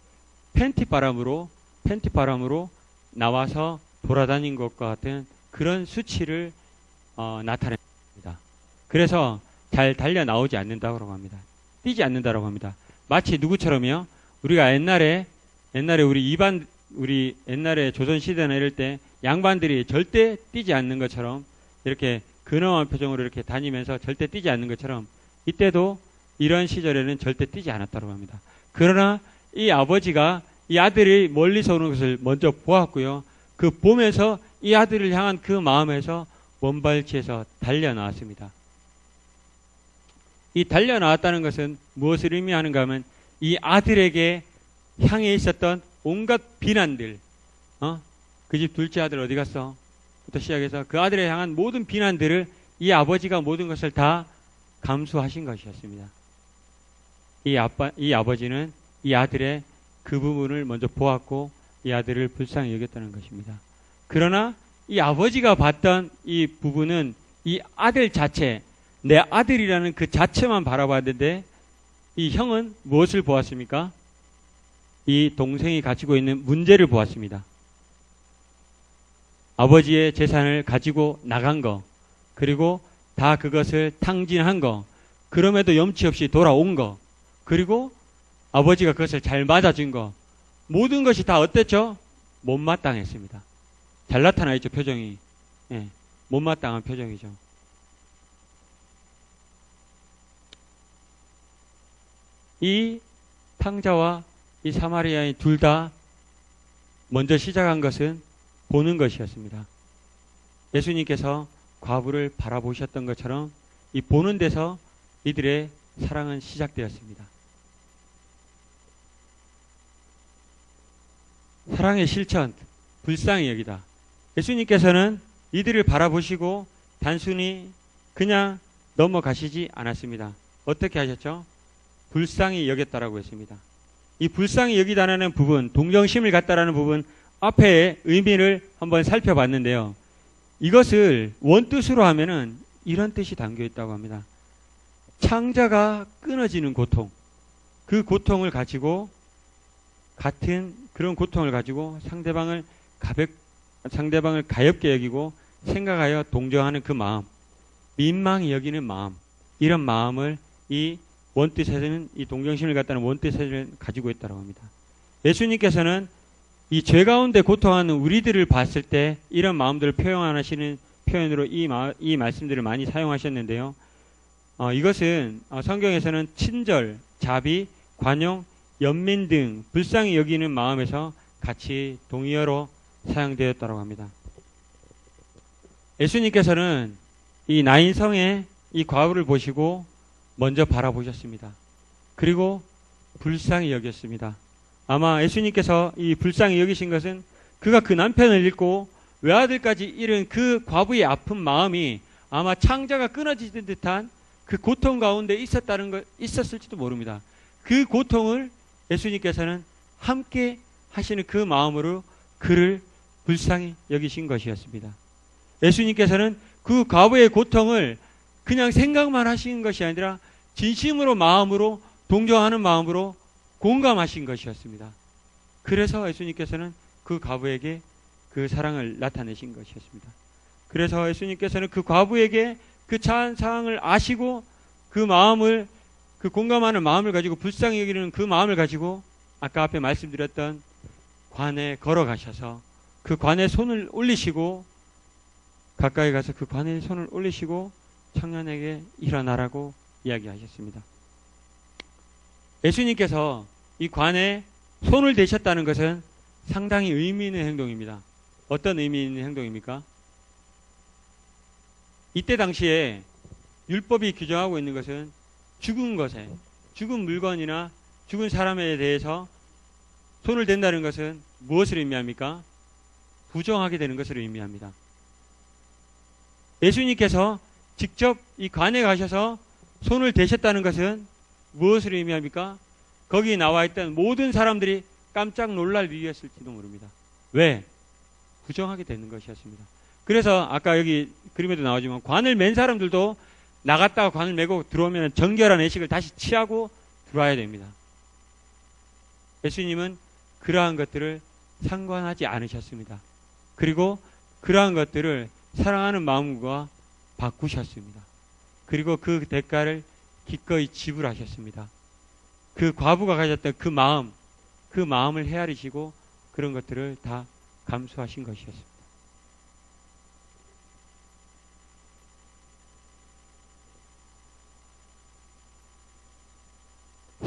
팬티바람으로 나와서 돌아다닌 것과 같은 그런 수치를 나타냅니다. 그래서 잘 달려나오지 않는다고 합니다. 뛰지 않는다고 합니다. 마치 누구처럼요? 우리가 옛날에 우리 옛날에 조선시대나 이럴 때 양반들이 절대 뛰지 않는 것처럼 이렇게 근엄한 표정으로 이렇게 다니면서 절대 뛰지 않는 것처럼 이때도 이런 시절에는 절대 뛰지 않았다고 합니다. 그러나 이 아버지가 이 아들이 멀리서 오는 것을 먼저 보았고요. 그 보면서 이 아들을 향한 그 마음에서 먼발치에서 달려나왔습니다. 이 달려나왔다는 것은 무엇을 의미하는가 하면 이 아들에게 향해 있었던 온갖 비난들, 그 집 둘째 아들 어디 갔어? 부터 시작해서 그 아들에 향한 모든 비난들을 이 아버지가 모든 것을 다 감수하신 것이었습니다. 이 아버지는 이 아들의 그 부분을 먼저 보았고 이 아들을 불쌍히 여겼다는 것입니다. 그러나 이 아버지가 봤던 이 부분은 이 아들 자체, 내 아들이라는 그 자체만 바라봤는데 이 형은 무엇을 보았습니까? 이 동생이 가지고 있는 문제를 보았습니다. 아버지의 재산을 가지고 나간 거, 그리고 다 그것을 탕진한 거, 그럼에도 염치 없이 돌아온 거, 그리고 아버지가 그것을 잘 맞아준 거, 모든 것이 다 어땠죠? 못마땅했습니다. 잘 나타나 있죠, 표정이. 예, 못마땅한 표정이죠. 이 탕자와 이 사마리아인 둘 다 먼저 시작한 것은 보는 것이었습니다. 예수님께서 과부를 바라보셨던 것처럼 이 보는 데서 이들의 사랑은 시작되었습니다. 사랑의 실천, 불쌍히 여기다. 예수님께서는 이들을 바라보시고 단순히 그냥 넘어가시지 않았습니다. 어떻게 하셨죠? 불쌍히 여겼다라고 했습니다. 이 불쌍히 여기다라는 부분, 동정심을 갖다라는 부분 앞에 의미를 한번 살펴봤는데요. 이것을 원뜻으로 하면은 이런 뜻이 담겨 있다고 합니다. 창자가 끊어지는 고통, 그 고통을 가지고 같은 그런 고통을 가지고 상대방을 가볍게 여기고 생각하여 동정하는 그 마음, 민망히 여기는 마음, 이런 마음을 이 원뜻에서는 이 동정심을 갖다는 원뜻을 가지고 있다고 합니다. 예수님께서는 이 죄 가운데 고통하는 우리들을 봤을 때 이런 마음들을 표현하시는 표현으로 이 말씀들을 많이 사용하셨는데요. 이것은 성경에서는 친절, 자비, 관용, 연민 등 불쌍히 여기는 마음에서 같이 동의어로 사용되었다고 합니다. 예수님께서는 이 나인성의 이 과부를 보시고 먼저 바라보셨습니다. 그리고 불쌍히 여겼습니다. 아마 예수님께서 이 불쌍히 여기신 것은 그가 그 남편을 잃고 외아들까지 잃은 그 과부의 아픈 마음이 아마 창자가 끊어지는 듯한 그 고통 가운데 있었을지도 모릅니다. 그 고통을 예수님께서는 함께 하시는 그 마음으로 그를 불쌍히 여기신 것이었습니다. 예수님께서는 그 과부의 고통을 그냥 생각만 하신 것이 아니라 진심으로 마음으로 동정하는 마음으로 공감하신 것이었습니다. 그래서 예수님께서는 그 과부에게 그 사랑을 나타내신 것이었습니다. 그래서 예수님께서는 그 과부에게 그 처한 상황을 아시고 그 마음을, 그 공감하는 마음을 가지고 불쌍히 여기는 그 마음을 가지고 아까 앞에 말씀드렸던 관에 걸어가셔서 그 관에 손을 올리시고 가까이 가서 그 관에 손을 올리시고 청년에게 일어나라고 이야기하셨습니다. 예수님께서 이 관에 손을 대셨다는 것은 상당히 의미 있는 행동입니다. 어떤 의미 있는 행동입니까? 이때 당시에 율법이 규정하고 있는 것은 죽은 것에, 죽은 물건이나 죽은 사람에 대해서 손을 댄다는 것은 무엇을 의미합니까? 부정하게 되는 것을 의미합니다. 예수님께서 직접 이 관에 가셔서 손을 대셨다는 것은 무엇을 의미합니까? 거기 나와 있던 모든 사람들이 깜짝 놀랄 일이었을지도 모릅니다. 왜? 부정하게 되는 것이었습니다. 그래서 아까 여기 그림에도 나오지만 관을 맨 사람들도 나갔다가 관을 메고 들어오면 정결한 의식을 다시 취하고 들어와야 됩니다. 예수님은 그러한 것들을 상관하지 않으셨습니다. 그리고 그러한 것들을 사랑하는 마음과 바꾸셨습니다. 그리고 그 대가를 기꺼이 지불하셨습니다. 그 과부가 가졌던 그 마음을 헤아리시고 그런 것들을 다 감수하신 것이었습니다.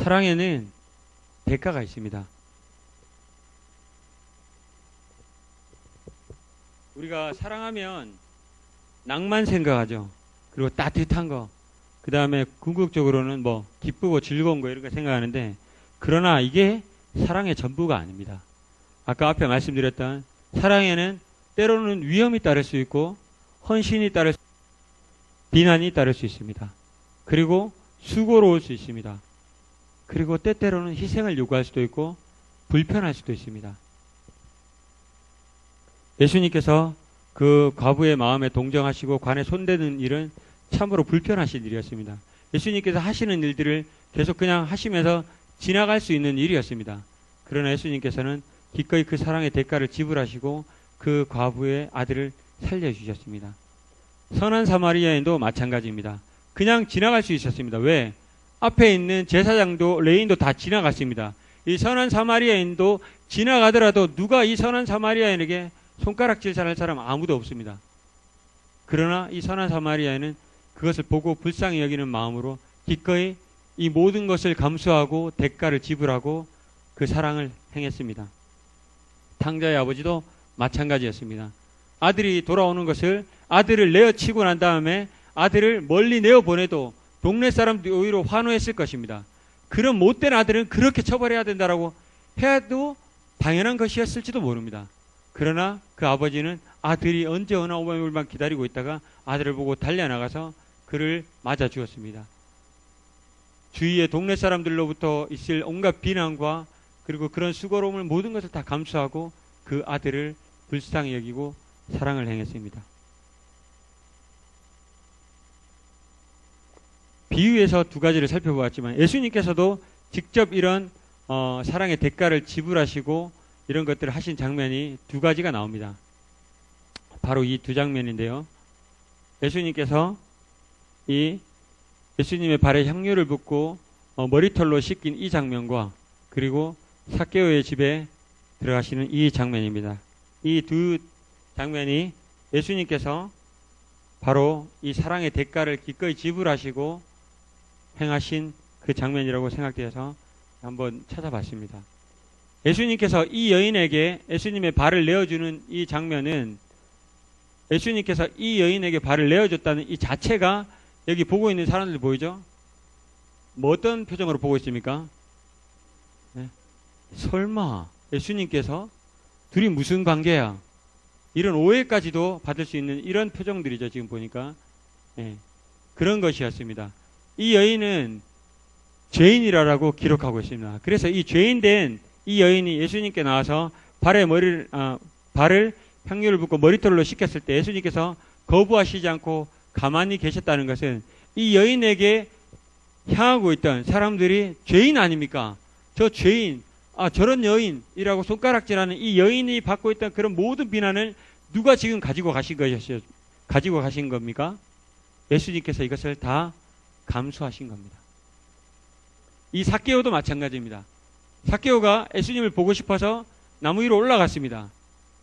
사랑에는 대가가 있습니다. 우리가 사랑하면 낭만 생각하죠. 그리고 따뜻한 거, 그 다음에 궁극적으로는 뭐 기쁘고 즐거운 거 이런 거 생각하는데, 그러나 이게 사랑의 전부가 아닙니다. 아까 앞에 말씀드렸던 사랑에는 때로는 위험이 따를 수 있고 헌신이 따를 수, 비난이 따를 수 있습니다. 그리고 수고로울 수 있습니다. 그리고 때때로는 희생을 요구할 수도 있고 불편할 수도 있습니다. 예수님께서 그 과부의 마음에 동정하시고 관에 손대는 일은 참으로 불편하신 일이었습니다. 예수님께서 하시는 일들을 계속 그냥 하시면서 지나갈 수 있는 일이었습니다. 그러나 예수님께서는 기꺼이 그 사랑의 대가를 지불하시고 그 과부의 아들을 살려주셨습니다. 선한 사마리아인도 마찬가지입니다. 그냥 지나갈 수 있었습니다. 왜? 앞에 있는 제사장도 레인도 다 지나갔습니다. 이 선한 사마리아인도 지나가더라도 누가 이 선한 사마리아인에게 손가락질 할 사람 아무도 없습니다. 그러나 이 선한 사마리아인은 그것을 보고 불쌍히 여기는 마음으로 기꺼이 이 모든 것을 감수하고 대가를 지불하고 그 사랑을 행했습니다. 탕자의 아버지도 마찬가지였습니다. 아들이 돌아오는 것을, 아들을 내어치고 난 다음에 아들을 멀리 내어보내도 동네 사람들이 오히려 환호했을 것입니다. 그런 못된 아들은 그렇게 처벌해야 된다라고 해도 당연한 것이었을지도 모릅니다. 그러나 그 아버지는 아들이 언제 어느 오만물만 기다리고 있다가 아들을 보고 달려나가서 그를 맞아 주었습니다. 주위의 동네 사람들로부터 있을 온갖 비난과 그리고 그런 수고로움을 모든 것을 다 감수하고 그 아들을 불쌍히 여기고 사랑을 행했습니다. 비유에서 두 가지를 살펴보았지만 예수님께서도 직접 이런 사랑의 대가를 지불하시고 이런 것들을 하신 장면이 두 가지가 나옵니다. 바로 이 두 장면인데요. 예수님께서 이 예수님의 발에 향유를 붓고 머리털로 씻긴 이 장면과 그리고 삭개오의 집에 들어가시는 이 장면입니다. 이 두 장면이 예수님께서 바로 이 사랑의 대가를 기꺼이 지불하시고 행하신 그 장면이라고 생각되어서 한번 찾아봤습니다. 예수님께서 이 여인에게 예수님의 발을 내어주는 이 장면은 예수님께서 이 여인에게 발을 내어줬다는 이 자체가 여기 보고 있는 사람들 보이죠? 뭐 어떤 표정으로 보고 있습니까? 네. 설마 예수님께서 둘이 무슨 관계야? 이런 오해까지도 받을 수 있는 이런 표정들이죠. 지금 보니까. 네. 그런 것이었습니다. 이 여인은 죄인이라고 기록하고 있습니다. 그래서 이 죄인된 이 여인이 예수님께 나와서 발을 향유를 붓고 머리털로 씻겼을 때 예수님께서 거부하시지 않고 가만히 계셨다는 것은 이 여인에게 향하고 있던 사람들이 죄인 아닙니까? 저 죄인, 저런 여인이라고 손가락질하는 이 여인이 받고 있던 그런 모든 비난을 누가 지금 가지고 가신 겁니까? 예수님께서 이것을 다 감수하신 겁니다. 이 삭개오도 마찬가지입니다. 삭개오가 예수님을 보고 싶어서 나무 위로 올라갔습니다.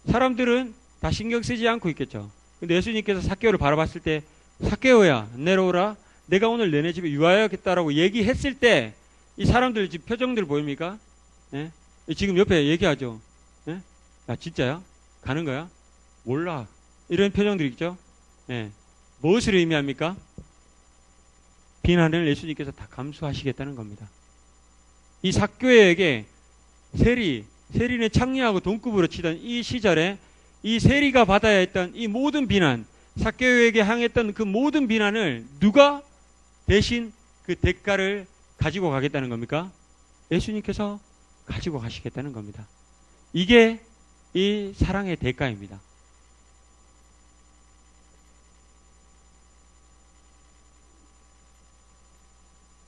사람들은 다 신경 쓰지 않고 있겠죠. 근데 예수님께서 삭개오를 바라봤을 때 삭개오야 내려오라, 내가 오늘 너네 집에 유하여야겠다라고 얘기했을 때 이 사람들 지금 표정들 보입니까? 예? 지금 옆에 얘기하죠. 예? 야 진짜야? 가는 거야? 몰라. 이런 표정들이 있죠. 예. 무엇을 의미합니까? 비난을 예수님께서 다 감수하시겠다는 겁니다. 이 삭개오에게 세리는 창녀하고 동급으로 치던 이 시절에 이 세리가 받아야 했던 이 모든 비난, 삭개오에게 향했던 그 모든 비난을 누가 대신 그 대가를 가지고 가겠다는 겁니까? 예수님께서 가지고 가시겠다는 겁니다. 이게 이 사랑의 대가입니다.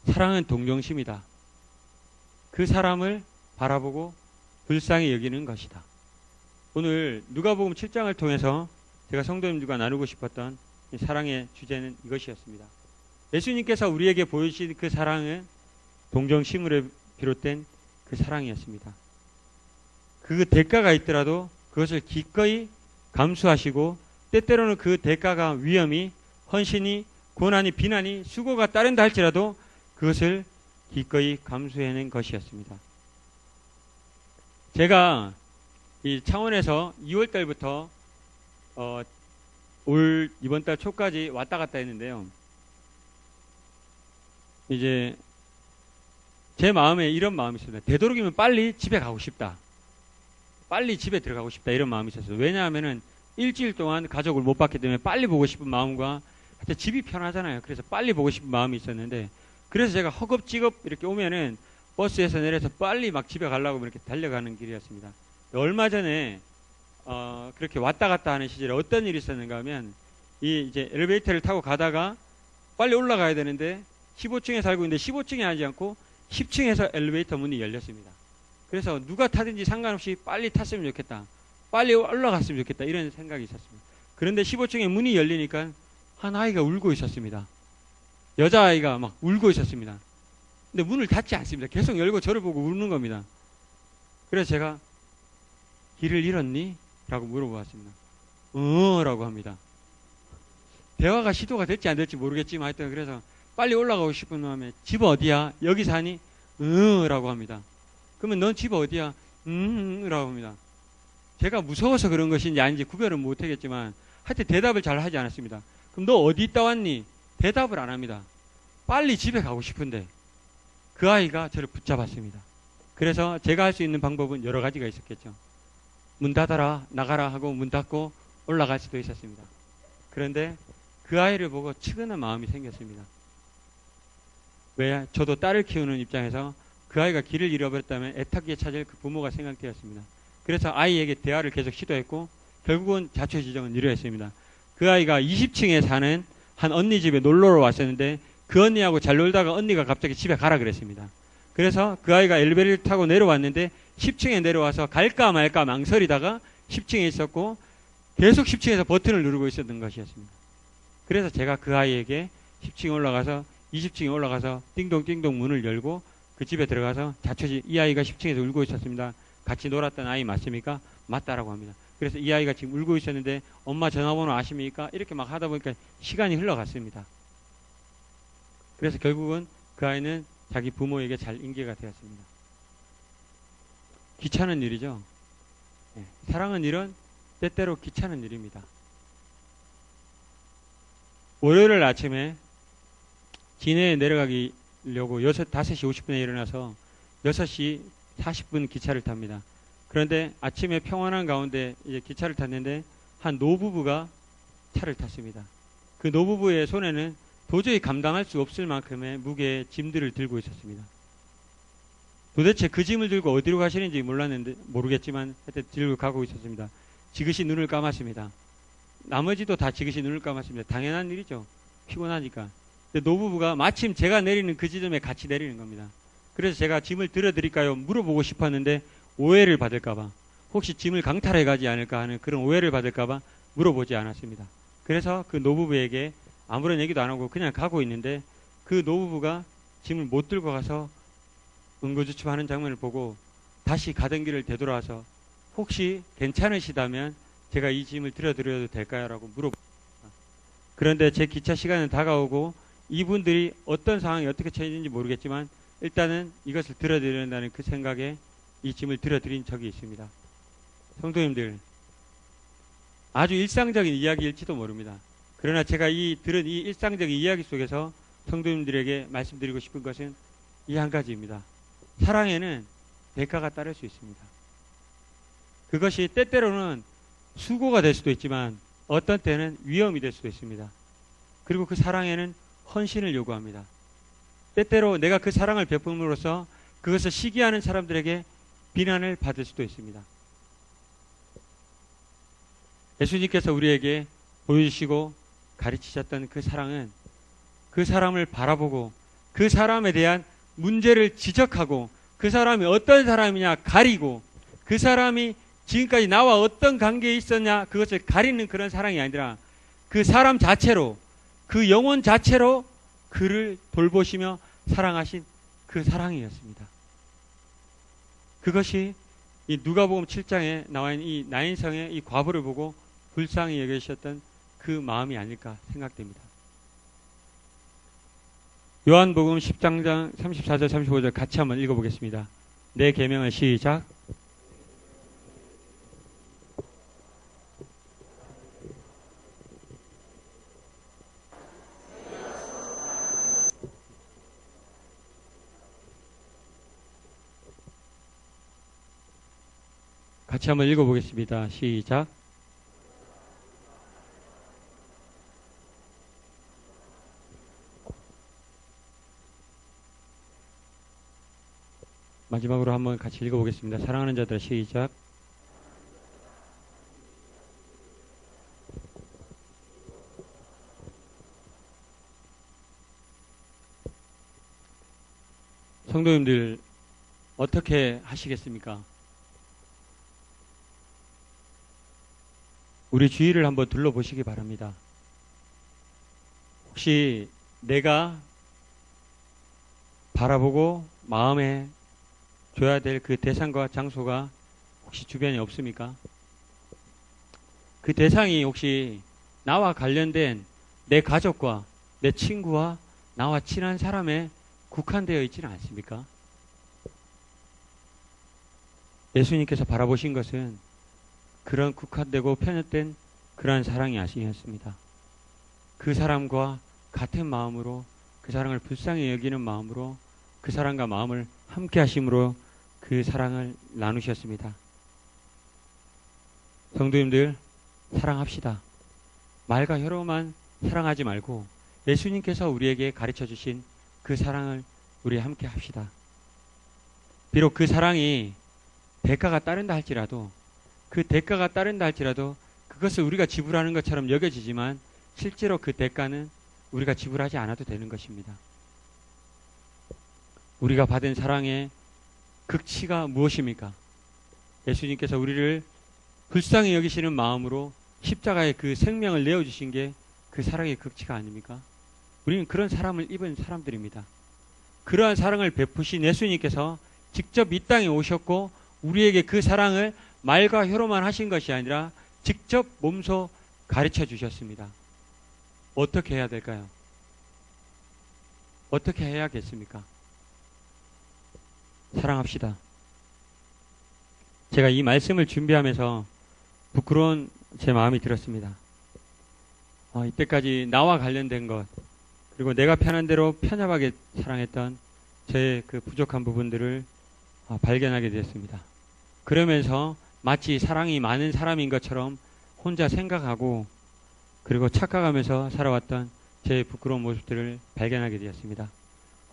사랑은 동정심이다. 그 사람을 바라보고 불쌍히 여기는 것이다. 오늘 누가복음 7장을 통해서 제가 성도님들과 나누고 싶었던 이 사랑의 주제는 이것이었습니다. 예수님께서 우리에게 보여주신 그 사랑은 동정심으로 비롯된 그 사랑이었습니다. 그 대가가 있더라도 그것을 기꺼이 감수하시고 때때로는 그 대가가 위험이, 헌신이, 고난이, 비난이, 수고가 따른다 할지라도 그것을 기꺼이 감수해낸 것이었습니다. 제가 이 창원에서 2월 달부터 올 이번 달 초까지 왔다 갔다 했는데요. 이제 제 마음에 이런 마음이 있습니다. 되도록이면 빨리 집에 가고 싶다. 빨리 집에 들어가고 싶다. 이런 마음이 있었어요. 왜냐하면은 일주일 동안 가족을 못 봤기 때문에 빨리 보고 싶은 마음과 하여튼 집이 편하잖아요. 그래서 빨리 보고 싶은 마음이 있었는데 그래서 제가 허겁지겁 이렇게 오면은 버스에서 내려서 빨리 막 집에 가려고 이렇게 달려가는 길이었습니다. 얼마 전에 그렇게 왔다 갔다 하는 시절에 어떤 일이 있었는가 하면 이제 엘리베이터를 타고 가다가 빨리 올라가야 되는데 15층에 살고 있는데 15층에 하지 않고 10층에서 엘리베이터 문이 열렸습니다. 그래서 누가 타든지 상관없이 빨리 탔으면 좋겠다. 빨리 올라갔으면 좋겠다. 이런 생각이 있었습니다. 그런데 15층에 문이 열리니까 한 아이가 울고 있었습니다. 여자아이가 막 울고 있었습니다. 근데 문을 닫지 않습니다. 계속 열고 저를 보고 우는 겁니다. 그래서 제가 길을 잃었니? 라고 물어보았습니다. 라고 합니다. 대화가 시도가 될지 안 될지 모르겠지만 하여튼 그래서 빨리 올라가고 싶은 마음에 집 어디야? 여기 사니? 라고 합니다. 그러면 넌 집 어디야? 라고 합니다. 제가 무서워서 그런 것인지 아닌지 구별은 못하겠지만 하여튼 대답을 잘 하지 않았습니다. 그럼 너 어디 있다 왔니? 대답을 안 합니다. 빨리 집에 가고 싶은데 그 아이가 저를 붙잡았습니다. 그래서 제가 할 수 있는 방법은 여러 가지가 있었겠죠. 문 닫아라, 나가라 하고 문 닫고 올라갈 수도 있었습니다. 그런데 그 아이를 보고 측은한 마음이 생겼습니다. 왜? 저도 딸을 키우는 입장에서 그 아이가 길을 잃어버렸다면 애타게 찾을 그 부모가 생각되었습니다. 그래서 아이에게 대화를 계속 시도했고 결국은 자초지종은 이루어졌습니다. 그 아이가 20층에 사는 한 언니 집에 놀러로 왔었는데 그 언니하고 잘 놀다가 언니가 갑자기 집에 가라 그랬습니다. 그래서 그 아이가 엘리베이터를 타고 내려왔는데 10층에 내려와서 갈까 말까 망설이다가 10층에 있었고 계속 10층에서 버튼을 누르고 있었던 것이었습니다. 그래서 제가 그 아이에게 10층에 올라가서 20층에 올라가서 띵동띵동 문을 열고 그 집에 들어가서 자초지 이 아이가 10층에서 울고 있었습니다. 같이 놀았던 아이 맞습니까? 맞다라고 합니다. 그래서 이 아이가 지금 울고 있었는데 엄마 전화번호 아십니까? 이렇게 막 하다 보니까 시간이 흘러갔습니다. 그래서 결국은 그 아이는 자기 부모에게 잘 인계가 되었습니다. 귀찮은 일이죠. 네. 사랑은 일은 때때로 귀찮은 일입니다. 월요일 아침에 진해에 내려가려고 5시 50분에 일어나서 6시 40분 기차를 탑니다. 그런데 아침에 평안한 가운데 이제 기차를 탔는데 한 노부부가 차를 탔습니다. 그 노부부의 손에는 도저히 감당할 수 없을 만큼의 무게의 짐들을 들고 있었습니다. 도대체 그 짐을 들고 어디로 가시는지 모르겠지만 하여튼 들고 가고 있었습니다. 지그시 눈을 감았습니다. 나머지도 다 지그시 눈을 감았습니다. 당연한 일이죠. 피곤하니까. 근데 노부부가 마침 제가 내리는 그 지점에 같이 내리는 겁니다. 그래서 제가 짐을 들어드릴까요? 물어보고 싶었는데 오해를 받을까봐, 혹시 짐을 강탈해 가지 않을까 하는 그런 오해를 받을까봐 물어보지 않았습니다. 그래서 그 노부부에게 아무런 얘기도 안 하고 그냥 가고 있는데 그 노부부가 짐을 못 들고 가서 응고주춤하는 장면을 보고 다시 가던 길을 되돌아와서 혹시 괜찮으시다면 제가 이 짐을 들어드려도 될까요? 라고 물어봅니다. 그런데 제 기차 시간은 다가오고 이분들이 어떤 상황이 어떻게 처해진지 모르겠지만 일단은 이것을 들어드려야 한다는 그 생각에 이 짐을 들어드린 적이 있습니다. 성도님들, 아주 일상적인 이야기일지도 모릅니다. 그러나 제가 들은 이 일상적인 이야기 속에서 성도님들에게 말씀드리고 싶은 것은 이 한 가지입니다. 사랑에는 대가가 따를 수 있습니다. 그것이 때때로는 수고가 될 수도 있지만 어떤 때는 위험이 될 수도 있습니다. 그리고 그 사랑에는 헌신을 요구합니다. 때때로 내가 그 사랑을 베품으로써 그것을 시기하는 사람들에게 비난을 받을 수도 있습니다. 예수님께서 우리에게 보여주시고 가르치셨던 그 사랑은 그 사람을 바라보고 그 사람에 대한 문제를 지적하고 그 사람이 어떤 사람이냐 가리고 그 사람이 지금까지 나와 어떤 관계에 있었냐 그것을 가리는 그런 사랑이 아니라 그 사람 자체로 그 영혼 자체로 그를 돌보시며 사랑하신 그 사랑이었습니다. 그것이 이 누가복음 7장에 나와 있는 이 나인성의 이 과부를 보고 불쌍히 여기셨던 그 마음이 아닐까 생각됩니다. 요한복음 10장 34절 35절 같이 한번 읽어보겠습니다. 내 계명을 시작. 같이 한번 읽어보겠습니다. 시작. 마지막으로 한번 같이 읽어보겠습니다. 사랑하는 자들 시작. 성도님들 어떻게 하시겠습니까? 우리 주위를 한번 둘러보시기 바랍니다. 혹시 내가 바라보고 마음에 줘야 될 그 대상과 장소가 혹시 주변에 없습니까? 그 대상이 혹시 나와 관련된 내 가족과 내 친구와 나와 친한 사람에 국한되어 있지는 않습니까? 예수님께서 바라보신 것은 그런 국한되고 편협된 그러한 사랑이 아니었습니다. 그 사람과 같은 마음으로 그 사랑을 불쌍히 여기는 마음으로 그 사람과 마음을 함께 하심으로 그 사랑을 나누셨습니다. 성도님들 사랑합시다. 말과 혀로만 사랑하지 말고 예수님께서 우리에게 가르쳐 주신 그 사랑을 우리 함께 합시다. 비록 그 사랑이 대가가 따른다 할지라도 그 대가가 따른다 할지라도 그것을 우리가 지불하는 것처럼 여겨지지만 실제로 그 대가는 우리가 지불하지 않아도 되는 것입니다. 우리가 받은 사랑의 극치가 무엇입니까? 예수님께서 우리를 불쌍히 여기시는 마음으로 십자가에 그 생명을 내어주신 게 그 사랑의 극치가 아닙니까? 우리는 그런 사람을 입은 사람들입니다. 그러한 사랑을 베푸신 예수님께서 직접 이 땅에 오셨고 우리에게 그 사랑을 말과 혀로만 하신 것이 아니라 직접 몸소 가르쳐 주셨습니다. 어떻게 해야 될까요? 어떻게 해야겠습니까? 사랑합시다. 제가 이 말씀을 준비하면서 부끄러운 제 마음이 들었습니다. 이때까지 나와 관련된 것, 그리고 내가 편한 대로 편협하게 사랑했던 제 그 부족한 부분들을 발견하게 되었습니다. 그러면서 마치 사랑이 많은 사람인 것처럼 혼자 생각하고 그리고 착각하면서 살아왔던 제 부끄러운 모습들을 발견하게 되었습니다.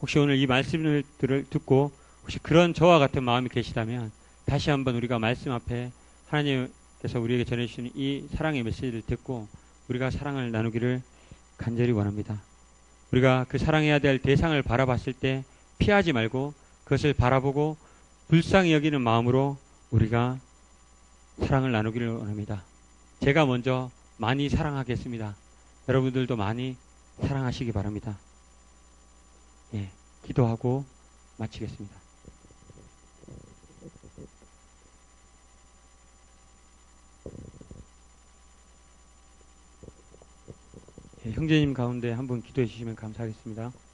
혹시 오늘 이 말씀을 듣고 혹시 그런 저와 같은 마음이 계시다면 다시 한번 우리가 말씀 앞에 하나님께서 우리에게 전해주시는 이 사랑의 메시지를 듣고 우리가 사랑을 나누기를 간절히 원합니다. 우리가 그 사랑해야 될 대상을 바라봤을 때 피하지 말고 그것을 바라보고 불쌍히 여기는 마음으로 우리가 사랑을 나누기를 원합니다. 제가 먼저 많이 사랑하겠습니다. 여러분들도 많이 사랑하시기 바랍니다. 예, 기도하고 마치겠습니다. 형제님 가운데 한 분 기도해 주시면 감사하겠습니다.